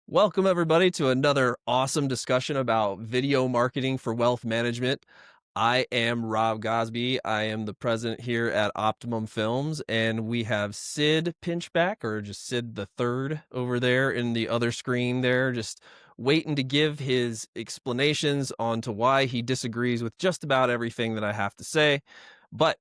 Welcome, everybody, to another awesome discussion about video marketing for wealth management. I am Rob Gosby. I am the president here at Optimum Films, and we have Sid Pinchback, or just Sid the Third, over there in the other screen there, just waiting to give his explanations on to why he disagrees with just about everything that I have to say. But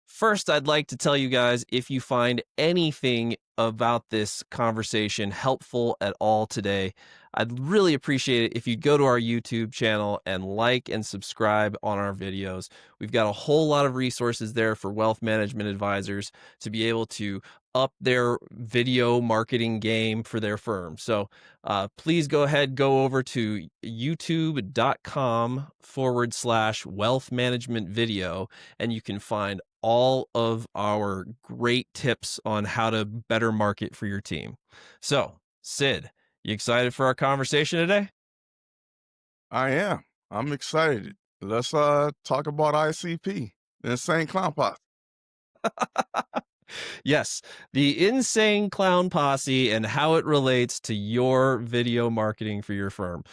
first, I'd like to tell you guys, if you find anything about this conversation helpful at all today, I'd really appreciate it if you'd go to our YouTube channel and like and subscribe on our videos. We've got a whole lot of resources there for wealth management advisors to be able to up their video marketing game for their firm. So please go ahead, go over to youtube.com/wealth management video, and you can find all of our great tips on how to better market for your team. So, Sid, you excited for our conversation today? I am. I'm excited. Let's talk about ICP, the Insane Clown Posse. Yes, the Insane Clown Posse and how it relates to your video marketing for your firm.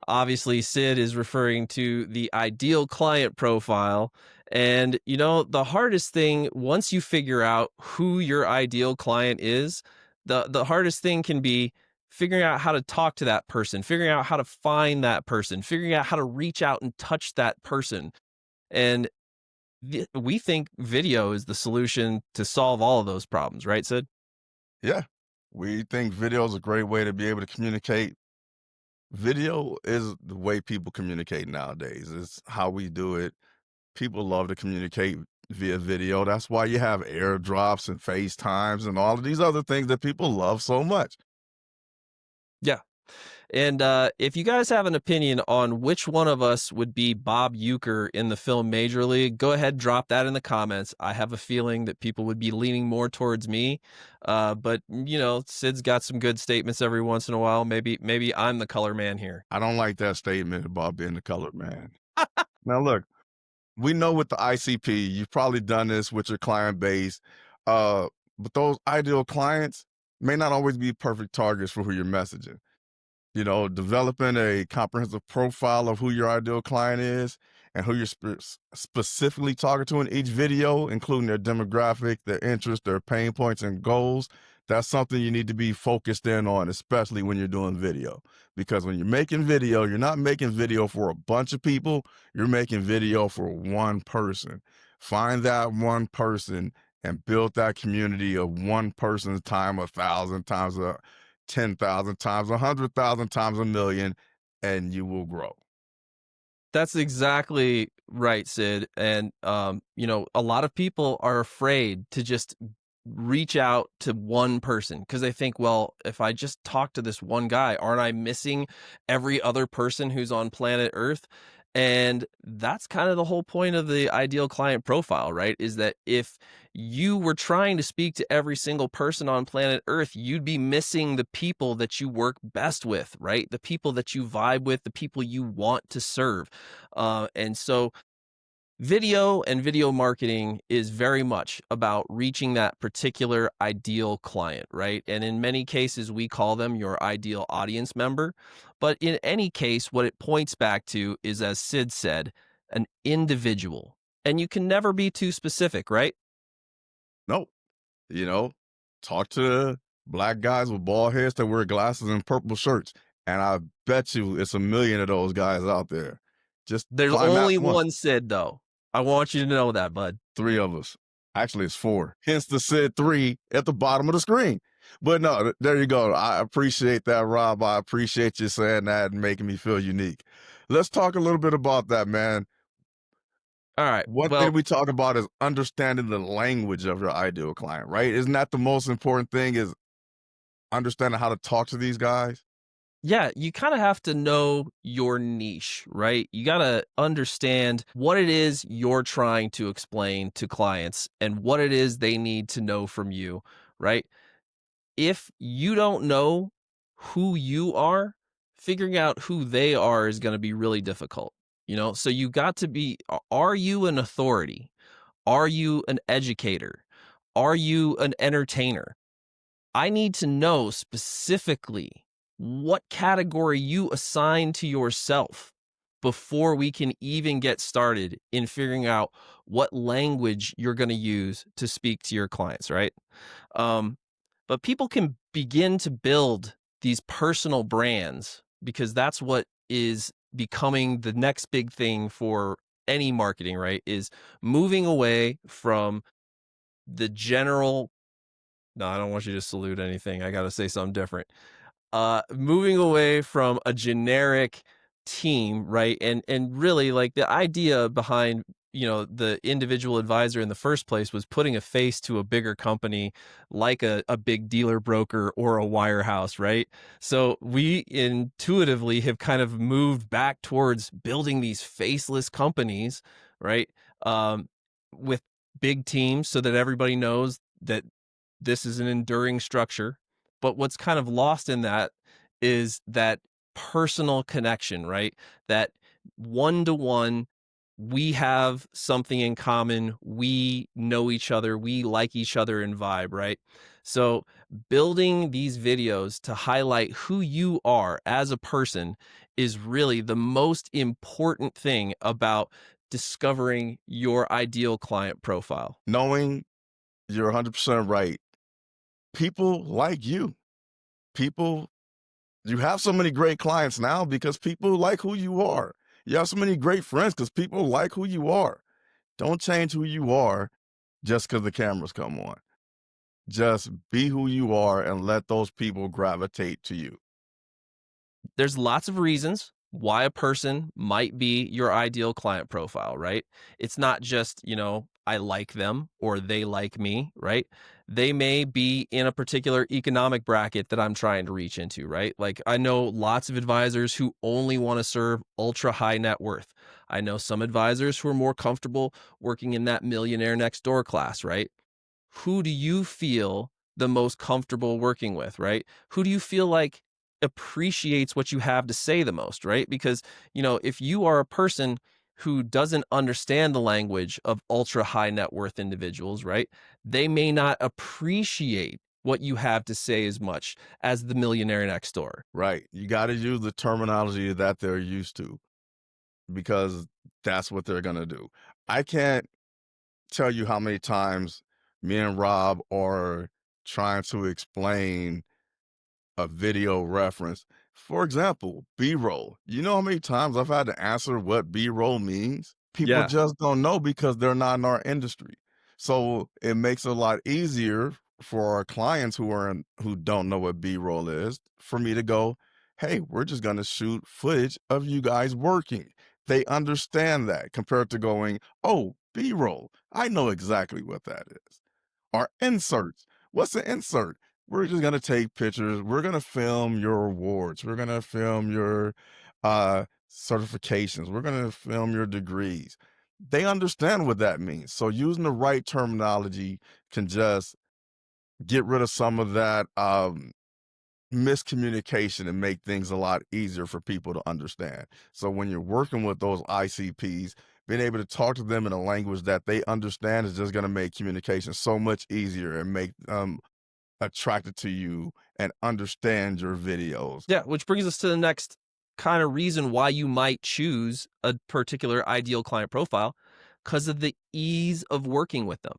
Obviously, Sid is referring to the ideal client profile. And, the hardest thing, once you figure out who your ideal client is, the hardest thing can be figuring out how to talk to that person, figuring out how to find that person, figuring out how to reach out and touch that person. And we think video is the solution to solve all of those problems, right, Sid? Yeah, we think video is a great way to be able to communicate. Video is the way people communicate nowadays. It's how we do it. People love to communicate via video. That's why you have airdrops and FaceTimes and all of these other things that people love so much. Yeah. And if you guys have an opinion on which one of us would be Bob Uecker in the film Major League, go ahead, drop that in the comments. I have a feeling that people would be leaning more towards me. But Sid's got some good statements every once in a while. Maybe I'm the color man here. I don't like that statement about being the colored man. Now, look, we know with the ICP, you've probably done this with your client base, but those ideal clients may not always be perfect targets for who you're messaging. Developing a comprehensive profile of who your ideal client is and who you're specifically talking to in each video, including their demographic, their interests, their pain points, and goals. That's something you need to be focused in on, especially when you're doing video. Because when you're making video, you're not making video for a bunch of people, you're making video for one person. Find that one person and build that community of one person's time 1,000 times, 10,000 times, 100,000 times, a million, and you will grow. That's exactly right, Sid. And a lot of people are afraid to just reach out to one person because they think, well, if I just talk to this one guy, aren't I missing every other person who's on planet Earth? And that's kind of the whole point of the ideal client profile, right? Is that if you were trying to speak to every single person on planet Earth, you'd be missing the people that you work best with, right? The people that you vibe with, the people you want to serve. And so video and video marketing is very much about reaching that particular ideal client, right? And in many cases, we call them your ideal audience member. But in any case, what it points back to is, as Sid said, an individual. And you can never be too specific, right? No, you know, talk to black guys with bald heads that wear glasses and purple shirts. And I bet you it's a million of those guys out there. Just There's find that only one. one Sid, though. I want you to know that, bud. Three of us. Actually, it's four. Hence the said three at the bottom of the screen. But no, there you go. I appreciate that, Rob. I appreciate you saying that and making me feel unique. Let's talk a little bit about that, man. All right. One thing Well, we talk about is understanding the language of your ideal client, right? Isn't that the most important thing, is understanding how to talk to these guys? yeah, you kind of have to know your niche, right? You got to understand what it is you're trying to explain to clients and what it is they need to know from you, right? If you don't know who you are, figuring out who they are is going to be really difficult, So you got to be, are you an authority? Are you an educator? Are you an entertainer? I need to know specifically what category you assign to yourself before we can even get started in figuring out what language you're going to use to speak to your clients, right? Um, but people can begin to build these personal brands because that's what is becoming the next big thing for any marketing, right? Is moving away from the general. No, I don't want you to salute anything. I got to say something different. Moving away from a generic team, right? And really, like, the idea behind, the individual advisor in the first place was putting a face to a bigger company like a big dealer broker or a wirehouse, right? So we intuitively have kind of moved back towards building these faceless companies, right? With big teams so that everybody knows that this is an enduring structure. But what's kind of lost in that is that personal connection, right? That one to one, we have something in common. We know each other. We like each other and vibe, right? So building these videos to highlight who you are as a person is really the most important thing about discovering your ideal client profile. Knowing you're 100% right. People like you. People, you have so many great clients now because people like who you are. You have so many great friends because people like who you are. Don't change who you are just because the cameras come on. Just be who you are and let those people gravitate to you. There's lots of reasons why a person might be your ideal client profile, right? It's not just, I like them or they like me, right? They may be in a particular economic bracket that I'm trying to reach into, right? Like, I know lots of advisors who only want to serve ultra high net worth. I know some advisors who are more comfortable working in that millionaire next door class, right? Who do you feel the most comfortable working with, right? Who do you feel like appreciates what you have to say the most, right? Because, if you are a person who doesn't understand the language of ultra high net worth individuals, right? They may not appreciate what you have to say as much as the millionaire next door. Right. You got to use the terminology that they're used to because that's what they're going to do. I can't tell you how many times me and Rob are trying to explain a video reference. For example, B-roll. You know how many times I've had to answer what B-roll means? People Yeah. just don't know because they're not in our industry. So it makes it a lot easier for our clients who don't know what B-roll is for me to go, "Hey, we're just going to shoot footage of you guys working." They understand that compared to going, "Oh, B-roll. I know exactly what that is." Or inserts. What's an insert? We're just gonna take pictures. We're gonna film your awards. We're gonna film your certifications. We're gonna film your degrees. They understand what that means. So using the right terminology can just get rid of some of that miscommunication and make things a lot easier for people to understand. So when you're working with those ICPs, being able to talk to them in a language that they understand is just going to make communication so much easier and make them attracted to you and understand your videos. Yeah, which brings us to the next kind of reason why you might choose a particular ideal client profile, because of the ease of working with them.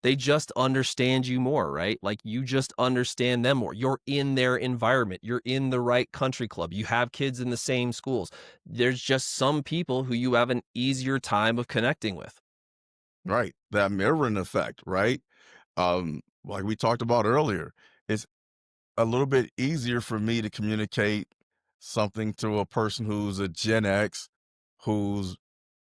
They just understand you more, right? Like, you just understand them more. You're in their environment. You're in the right country club. You have kids in the same schools. There's just some people who you have an easier time of connecting with. Right. That mirroring effect, right? Like we talked about earlier, it's a little bit easier for me to communicate something to a person who's a Gen X, who's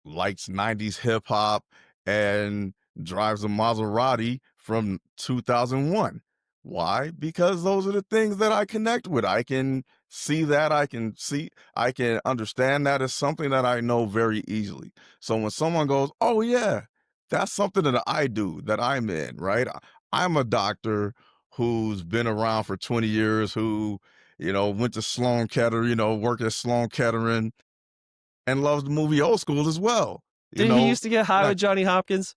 likes 90s hip hop and drives a Maserati from 2001. Why? Because those are the things that I connect with. I can see that. I can understand that as something that I know very easily. So when someone goes, "Oh, yeah, that's something that I do, that I'm in," right? I'm a doctor who's been around for 20 years, who, went to Sloan Kettering, worked at Sloan Kettering and loves the movie Old School as well. You Didn't he know, used to get high that with Johnny Hopkins?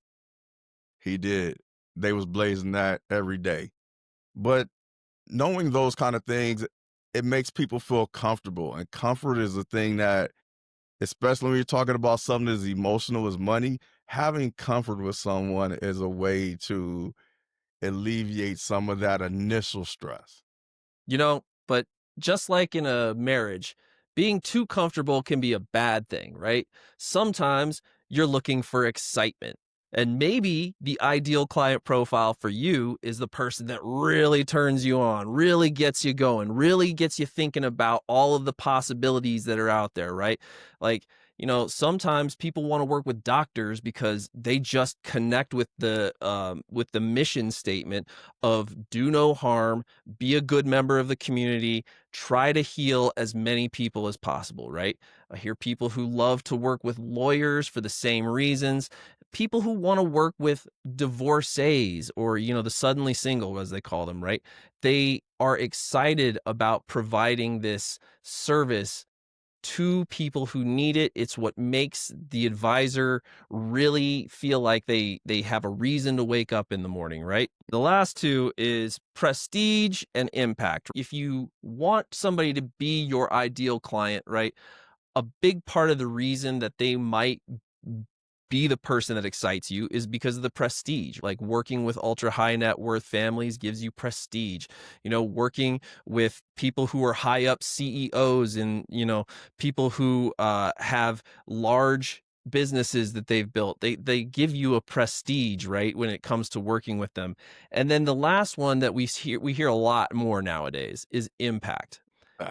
he did. They was blazing that every day. But knowing those kind of things, it makes people feel comfortable, and comfort is a thing that, especially when you're talking about something as emotional as money, having comfort with someone is a way to alleviate some of that initial stress. But just like in a marriage, being too comfortable can be a bad thing, right? Sometimes you're looking for excitement. And maybe the ideal client profile for you is the person that really turns you on, really gets you going, really gets you thinking about all of the possibilities that are out there, right? Like, sometimes people want to work with doctors because they just connect with the mission statement of do no harm, be a good member of the community, try to heal as many people as possible, right? I hear people who love to work with lawyers for the same reasons, people who want to work with divorcees or, the suddenly single, as they call them, right? They are excited about providing this service to people who need it. It's what makes the advisor really feel like they have a reason to wake up in the morning, right? The last two is prestige and impact. If you want somebody to be your ideal client, right? A big part of the reason that they might be the person that excites you is because of the prestige. Like working with ultra high net worth families gives you prestige. Working with people who are high up CEOs and, people who have large businesses that they've built. They give you a prestige, right, when it comes to working with them. And then the last one that we hear a lot more nowadays is impact.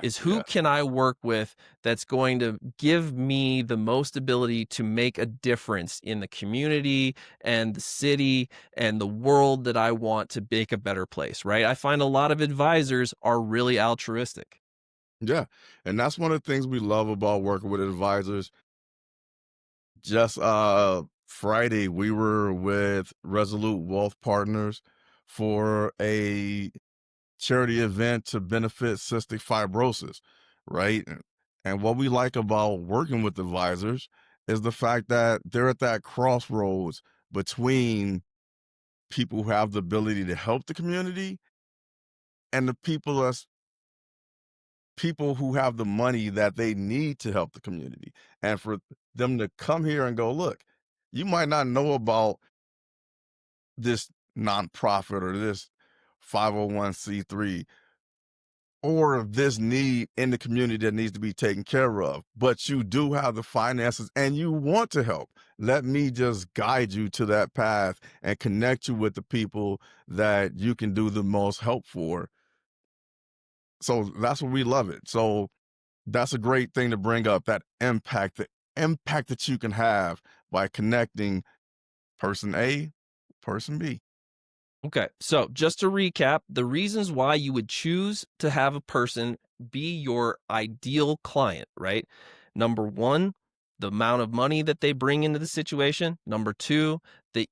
Is who Yeah. can I work with that's going to give me the most ability to make a difference in the community and the city and the world that I want to make a better place, right? I find a lot of advisors are really altruistic. Yeah. And that's one of the things we love about working with advisors. Just Friday, we were with Resolute Wealth Partners for a charity event to benefit cystic fibrosis, right? And what we like about working with advisors is the fact that they're at that crossroads between people who have the ability to help the community and the people who have the money that they need to help the community. And for them to come here and go, look, you might not know about this nonprofit or this 501c3 or this need in the community that needs to be taken care of, but you do have the finances and you want to help. Let me just guide you to that path and connect you with the people that you can do the most help for. So that's what we love it. So that's a great thing to bring up, that impact that you can have by connecting person A, person B. Okay, so just to recap, the reasons why you would choose to have a person be your ideal client, right? Number one, the amount of money that they bring into the situation. Number two, the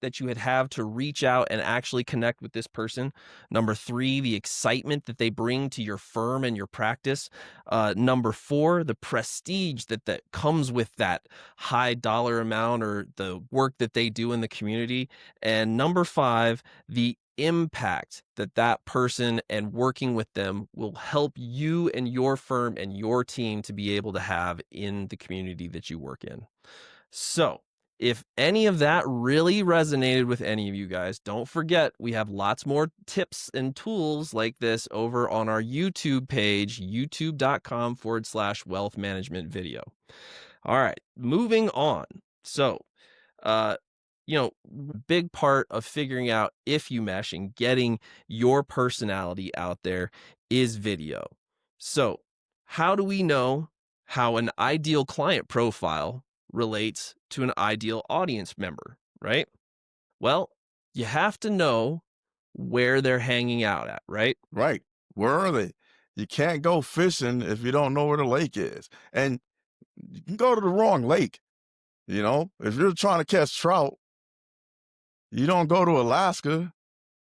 that you would have to reach out and actually connect with this person. Number three, the excitement that they bring to your firm and your practice. Number four, the prestige that comes with that high dollar amount or the work that they do in the community. And number five, the impact that person and working with them will help you and your firm and your team to be able to have in the community that you work in. So, if any of that really resonated with any of you guys, don't forget we have lots more tips and tools like this over on our YouTube page, youtube.com/wealth management video. All right, moving on. So, uh, big part of figuring out if you mesh and getting your personality out there is video. So, how do we know how an ideal client profile relates to an ideal audience member, right? Well, you have to know where they're hanging out at, right? Right. Where are they? You can't go fishing if you don't know where the lake is. And you can go to the wrong lake. If you're trying to catch trout, you don't go to Alaska,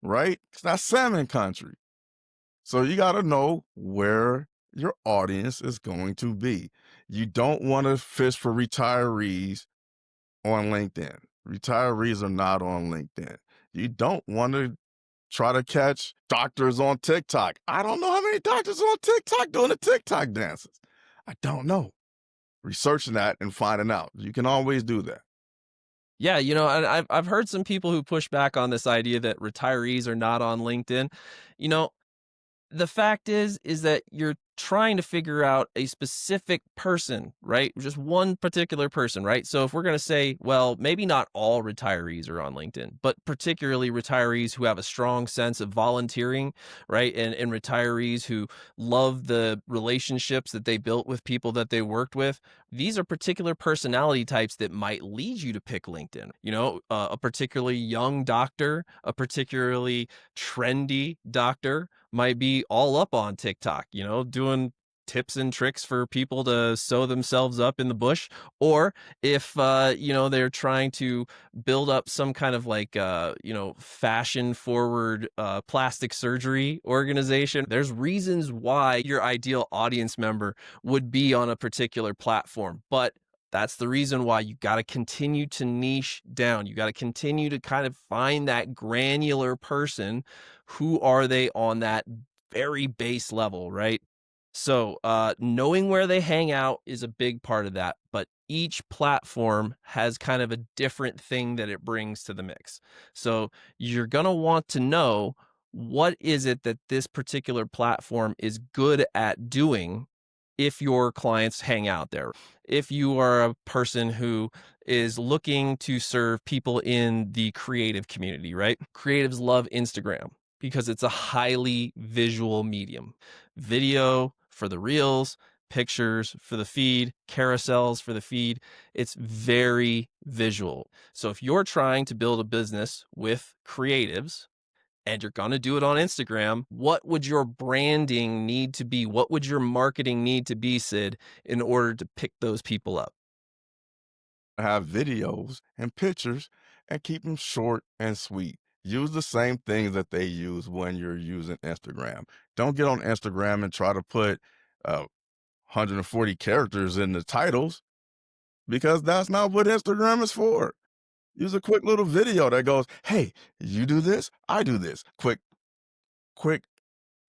right? It's not salmon country. So you got to know where your audience is going to be. You don't want to fish for retirees on LinkedIn. Retirees are not on LinkedIn. You don't want to Try to catch doctors on TikTok. I don't know how many doctors on TikTok doing the TikTok dances. I don't know. Researching that and finding out. You can always do that. Yeah, and I've heard some people who push back on this idea that retirees are not on LinkedIn. You know, the fact is that you're trying to figure out a specific person, right? Just one particular person, right? So if we're going to say, well, maybe not all retirees are on LinkedIn, but particularly retirees who have a strong sense of volunteering, right? And retirees who love the relationships that they built with people that they worked with. These are particular personality types that might lead you to pick LinkedIn. A particularly young doctor, a particularly trendy doctor might be all up on TikTok, doing tips and tricks for people to sew themselves up in the bush. Or if, they're trying to build up some kind of like, fashion forward plastic surgery organization, there's reasons why your ideal audience member would be on a particular platform. But that's the reason why you got to continue to niche down. You got to continue to kind of find that granular person. Who are they on that very base level, right? So, knowing where they hang out is a big part of that, but each platform has kind of a different thing that it brings to the mix. So, you're going to want to know what is it that this particular platform is good at doing if your clients hang out there. If you are a person who is looking to serve people in the creative community, right? Creatives love Instagram because it's a highly visual medium. Video for the reels, pictures for the feed, carousels for the feed. It's very visual. So if you're trying to build a business with creatives, and you're going to do it on Instagram, what would your branding need to be? What would your marketing need to be, Sid, in order to pick those people up? Have videos and pictures and keep them short and sweet. Use the same things that they use when you're using Instagram. Don't get on Instagram and try to put 140 characters in the titles because that's not what Instagram is for. Use a quick little video that goes, "Hey, you do this, I do this." Quick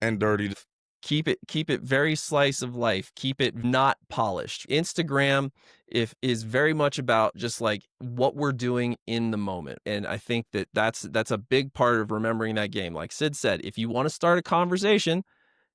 and dirty. Keep it very slice of life. Keep it not polished. Instagram if is very much about just like what we're doing in the moment. And I think that that's a big part of remembering that game. Like Sid said, if you want to start a conversation,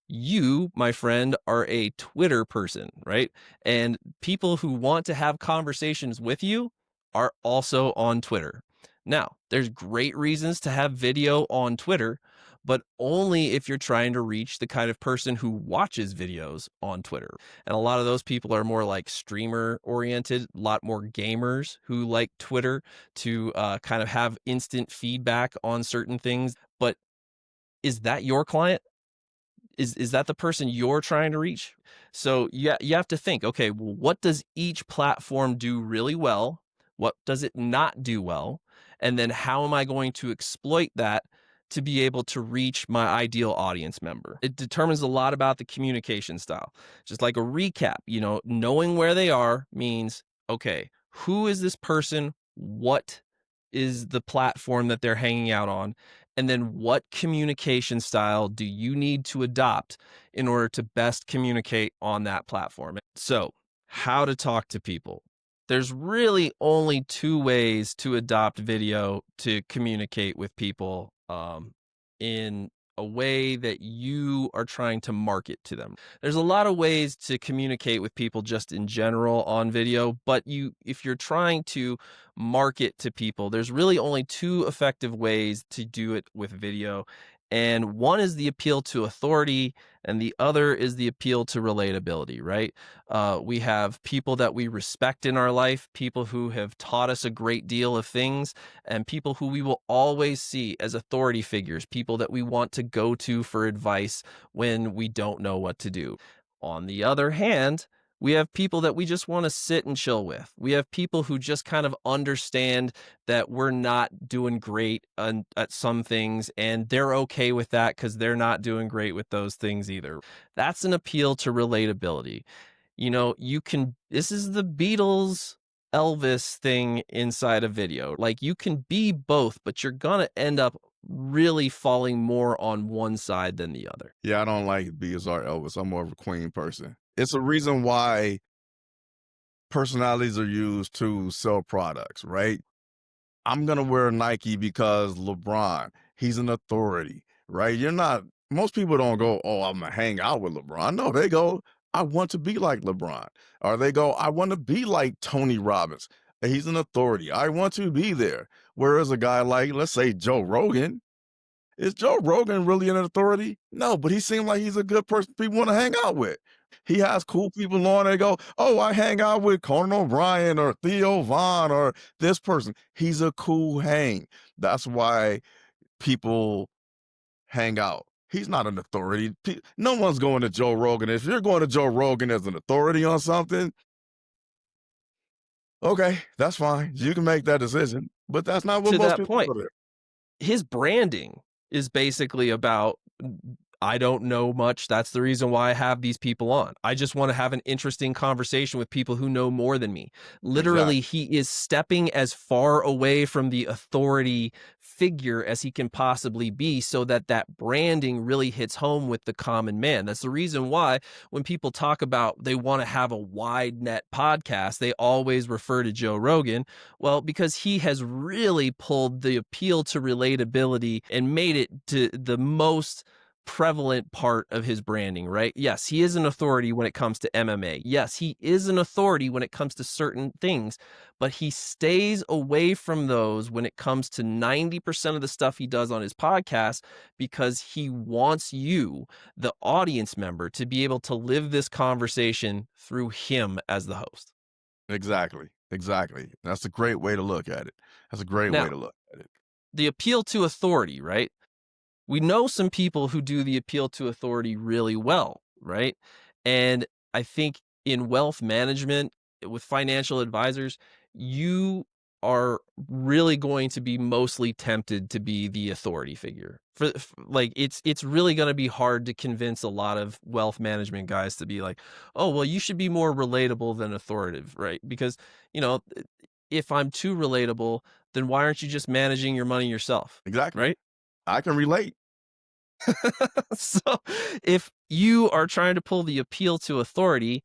you, my friend, are a Twitter person, right? And people who want to have conversations with you are also on Twitter. Now, there's great reasons to have video on Twitter, but only if you're trying to reach the kind of person who watches videos on Twitter. And a lot of those people are more like streamer oriented, a lot more gamers who like Twitter to kind of have instant feedback on certain things. But is that your client? Is that the person you're trying to reach? So you have to think, okay, well, what does each platform do really well? What does it not do well? And then how am I going to exploit that to be able to reach my ideal audience member? It determines a lot about the communication style. Just like a recap, knowing where they are means, okay, who is this person? What is the platform that they're hanging out on? And then what communication style do you need to adopt in order to best communicate on that platform? So, how to talk to people. There's really only two ways to adopt video to communicate with people in a way that you are trying to market to them. There's a lot of ways to communicate with people just in general on video, but if you're trying to market to people, there's really only two effective ways to do it with video. And one is the appeal to authority, and the other is the appeal to relatability, right? We have people that we respect in our life, people who have taught us a great deal of things, and people who we will always see as authority figures, people that we want to go to for advice when we don't know what to do. On the other hand, we have people that we just want to sit and chill with. We have people who just kind of understand that we're not doing great at some things, and they're okay with that because they're not doing great with those things either. That's an appeal to relatability. This is the Beatles Elvis thing inside a video. Like you can be both, but you're going to end up really falling more on one side than the other. Yeah, I don't like B as our Elvis. I'm more of a Queen person. It's a reason why personalities are used to sell products, right? I'm gonna wear Nike because LeBron, he's an authority, right? You're not most people don't go, "Oh, I'm gonna hang out with LeBron." No, they go, "I want to be like LeBron." Or they go, "I want to be like Tony Robbins. He's an authority. I want to be there." Whereas a guy like, let's say Joe Rogan, is Joe Rogan really an authority? No, but he seemed like he's a good person people want to hang out with. He has cool people on there go, oh, I hang out with Conan O'Brien or Theo Vaughn or this person. He's a cool hang. That's why people hang out. He's not an authority. No one's going to Joe Rogan. If you're going to Joe Rogan as an authority on something, okay, that's fine. You can make that decision. But that's not what To most that people point, do there. his branding is basically about, I don't know much. That's the reason why I have these people on. I just want to have an interesting conversation with people who know more than me. Literally, Exactly. he is stepping as far away from the authority figure as he can possibly be so that that branding really hits home with the common man. That's the reason why when people talk about they want to have a wide net podcast, they always refer to Joe Rogan. Well, because he has really pulled the appeal to relatability and made it to the most prevalent part of his branding, right? Yes, he is an authority when it comes to MMA. Yes, he is an authority when it comes to certain things, but he stays away from those when it comes to 90% of the stuff he does on his podcast because he wants you, the audience member, to be able to live this conversation through him as the host. Exactly. Exactly. That's a great way to look at it. That's a great way Now, to look at it. the appeal to authority, right? We know some people who do the appeal to authority really well, right? And I think in wealth management with financial advisors, you are really going to be mostly tempted to be the authority figure. Like it's really going to be hard to convince a lot of wealth management guys to be like, "Oh, well, you should be more relatable than authoritative," right? Because, you know, if I'm too relatable, then why aren't you just managing your money yourself, Exactly. right? I can relate. So if you are trying to pull the appeal to authority,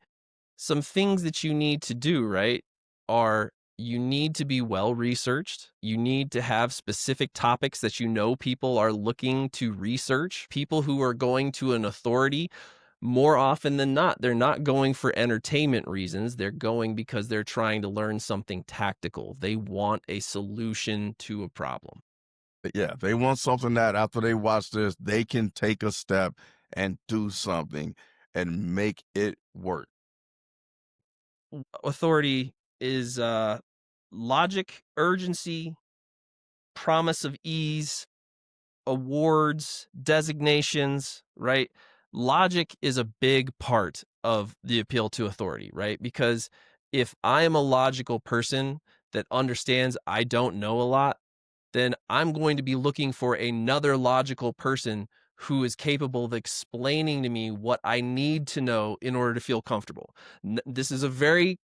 some things that you need to do, right, are you need to be well researched. You need to have specific topics that you know people are looking to research. People who are going to an authority, more often than not, they're not going for entertainment reasons. They're going because they're trying to learn something tactical. They want a solution to a problem. Yeah, they want something that after they watch this, they can take a step and do something and make it work. Authority is logic, urgency, promise of ease, awards, designations, right? Logic is a big part of the appeal to authority, right? Because if I am a logical person that understands I don't know a lot, then I'm going to be looking for another logical person who is capable of explaining to me what I need to know in order to feel comfortable. This is a very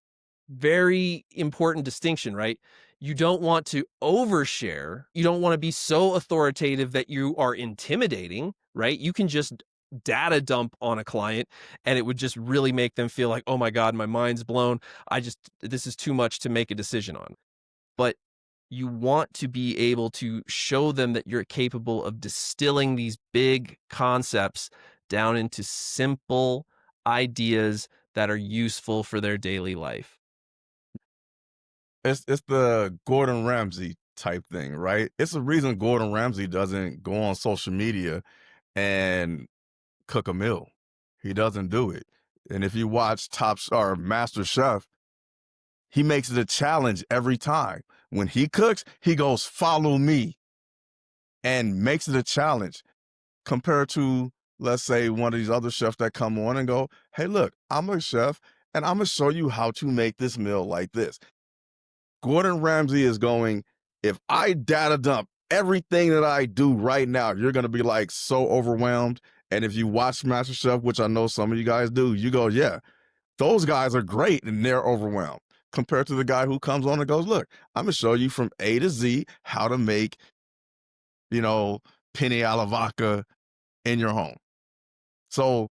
very important distinction, right? You don't want to overshare. You don't want to be so authoritative that you are intimidating, right? You can just data dump on a client and it would just really make them feel like, oh my God, my mind's blown. This is too much to make a decision on. But you want to be able to show them that you're capable of distilling these big concepts down into simple ideas that are useful for their daily life. It's the Gordon Ramsay type thing, right? It's the reason Gordon Ramsay doesn't go on social media and cook a meal. He doesn't do it. And if you watch or Master Chef, he makes it a challenge every time. When he cooks, he goes, follow me, and makes it a challenge compared to, let's say, one of these other chefs that come on and go, hey, look, I'm a chef and I'm going to show you how to make this meal like this. Gordon Ramsay is going, if I data dump everything that I do right now, you're going to be like so overwhelmed. And if you watch MasterChef, which I know some of you guys do, you go, yeah, those guys are great and they're overwhelmed compared to the guy who comes on and goes, look, I'm going to show you from A to Z how to make you know, penny alla vodka in your home. So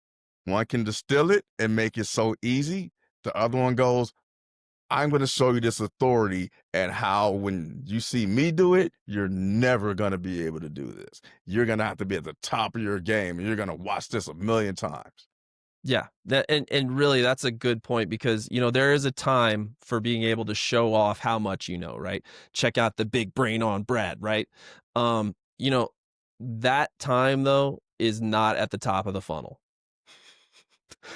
one can distill it and make it so easy. The other one goes, I'm going to show you this authority and how when you see me do it, you're never going to be able to do this. You're going to have to be at the top of your game and you're going to watch this a million times. Yeah, that and really that's a good point because there is a time for being able to show off how much you know, right? Check out the big brain on Brad, right? Um, you know, that time though is not at the top of the funnel.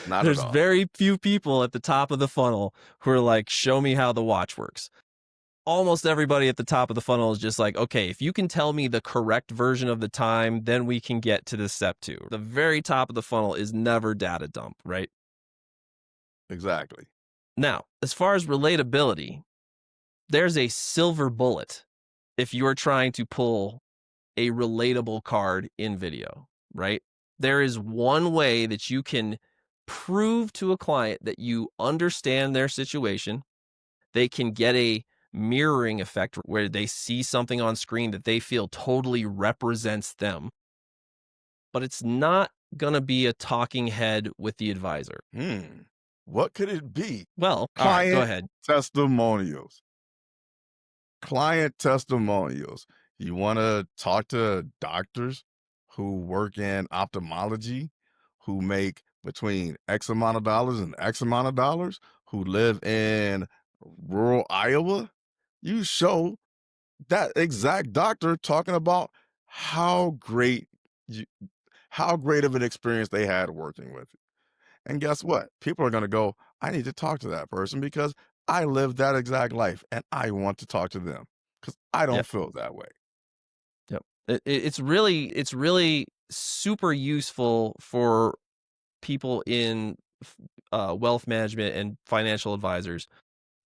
Not at There's all. very few people at the top of the funnel who are like, show me how the watch works. Almost everybody at the top of the funnel is just like, okay, if you can tell me the correct version of the time, then we can get to the step 2. The very top of the funnel is never data dump, right? Exactly. Now, as far as relatability, there's a silver bullet if you're trying to pull a relatable card in video, right? There is one way that you can prove to a client that you understand their situation. They can get a mirroring effect where they see something on screen that they feel totally represents them. But it's not going to be a talking head with the advisor. What could it be? Well, all right, go ahead. Testimonials. Client testimonials. You want to talk to doctors who work in ophthalmology, who make between X amount of dollars and X amount of dollars, who live in rural Iowa? You show that exact doctor talking about how great you, how great of an experience they had working with you. And guess what? People are going to go, I need to talk to that person because I lived that exact life and I want to talk to them because I don't Yep. feel that way. Yep. It's really super useful for people in wealth management and financial advisors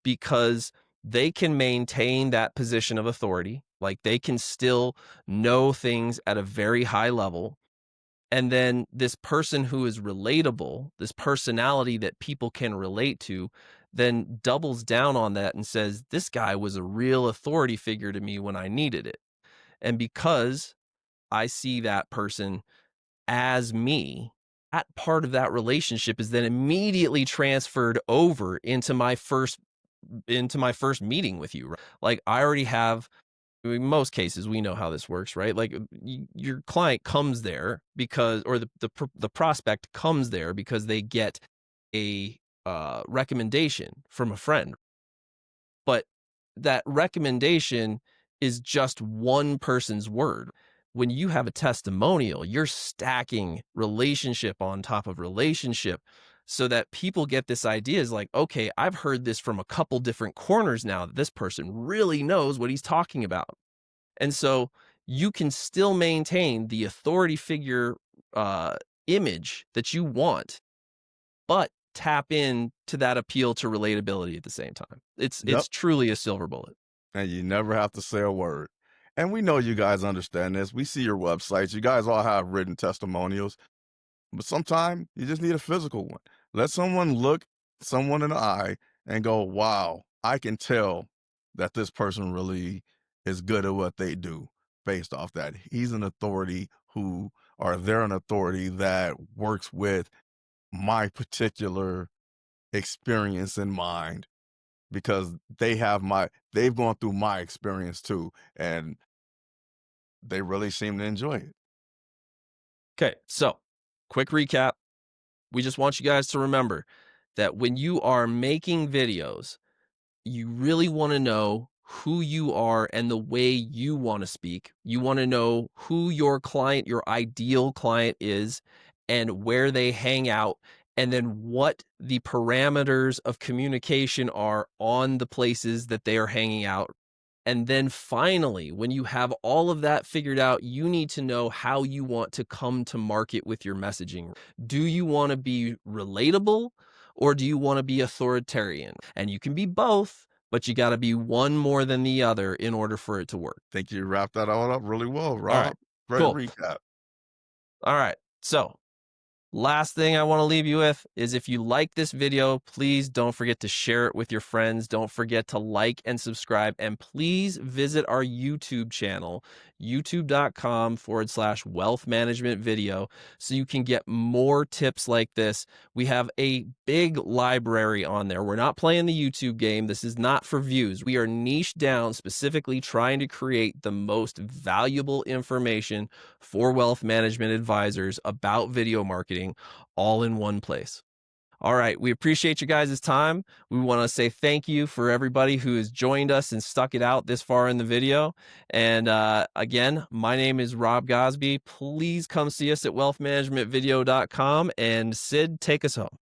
because they can maintain that position of authority. Like they can still know things at a very high level. And then this person who is relatable, this personality that people can relate to, then doubles down on that and says, this guy was a real authority figure to me when I needed it. And because I see that person as me, that part of that relationship is then immediately transferred over into my first meeting with you. Like I already have, in most cases we know how this works, right? Like your client comes there because, or the prospect comes there because they get a recommendation from a friend. But that recommendation is just one person's word. When you have a testimonial, you're stacking relationship on top of relationship so that people get this idea is like, okay, I've heard this from a couple different corners now that this person really knows what he's talking about. And so you can still maintain the authority figure image that you want, but tap in to that appeal to relatability at the same time. It's Yep. truly a silver bullet. And you never have to say a word. And we know you guys understand this. We see your websites. You guys all have written testimonials, but sometimes you just need a physical one. Let someone look someone in the eye and go, wow, I can tell that this person really is good at what they do based off that. He's an authority who, or they're an authority that works with my particular experience in mind because they've gone through my experience too. And they really seem to enjoy it. Okay, so quick recap. We just want you guys to remember that when you are making videos, you really want to know who you are and the way you want to speak. You want to know who your client, your ideal client is, and where they hang out, and then what the parameters of communication are on the places that they are hanging out. And then finally, when you have all of that figured out, you need to know how you want to come to market with your messaging. Do you want to be relatable or do you want to be authoritarian? And you can be both, but you got to be one more than the other in order for it to work. I think you wrapped that all up really well, Rob. All right, Great cool. recap. All right. So last thing I want to leave you with is if you like this video, please don't forget to share it with your friends. Don't forget to like and subscribe. And please visit our YouTube channel, youtube.com/wealth management video, so you can get more tips like this. We have a big library on there. We're not playing the YouTube game. This is not for views. We are niched down, specifically trying to create the most valuable information for wealth management advisors about video marketing, all in one place. All right. We appreciate you guys' time. We want to say thank you for everybody who has joined us and stuck it out this far in the video. And again, my name is Rob Gosby. Please come see us at wealthmanagementvideo.com. And Sid, take us home.